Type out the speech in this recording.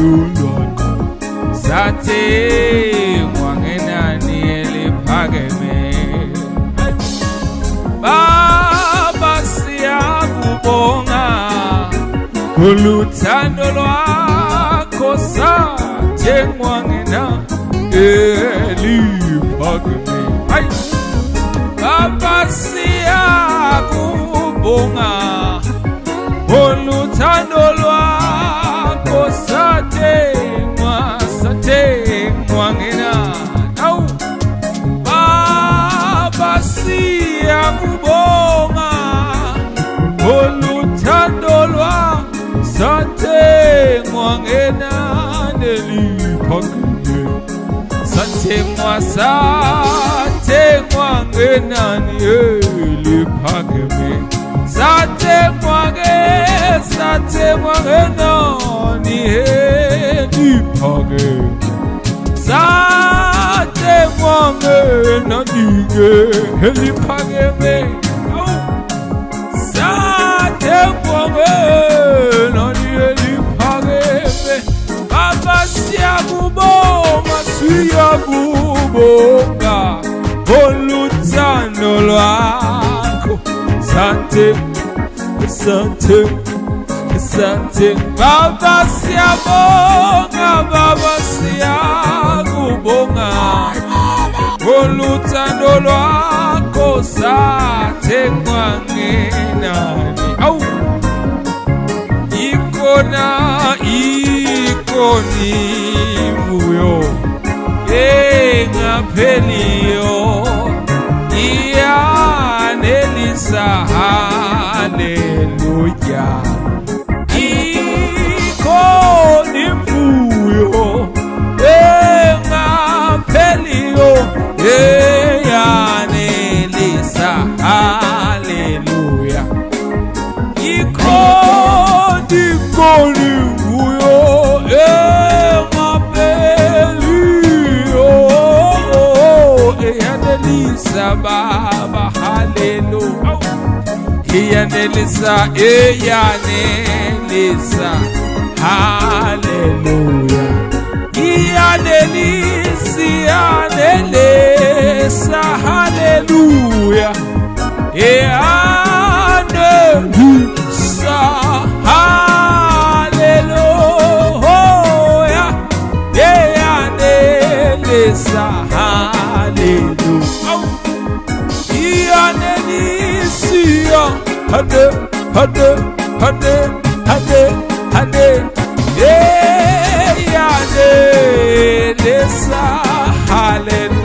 lulwana Sate mwangenani eliphakeme Baba siyakubonga Uluthando lwakho sathe mwangenani eliphakeme Baba siyakubonga Uluthando lwakho sathe mwangenani Baba siyakubonga Uluthando lwakho sathe mwangenani eliphakeme Sathe mwangenani eliphakeme Sathe mwangenani eliphakeme Sathe mwangenani eliphakeme Sathe mwangenani eliphakeme Baba siyakubonga siyakubonga Uluthando lwakho Sante Baba siyabonga Baba siyakubonga Uluthando lwakho sathe mwangenani ikoni vuyo engapheliyo iyanelisa haleluya ikoni vuyo engapheliyo eyanelisa haleluya ikoni vuyo engapheliyo eyanelisa baba haleluya eyanelisa haleluya eyanelisa haleluya eyanelisa haleluya eyanelisa haleluya eyanelisia hade eyanelisa haleluya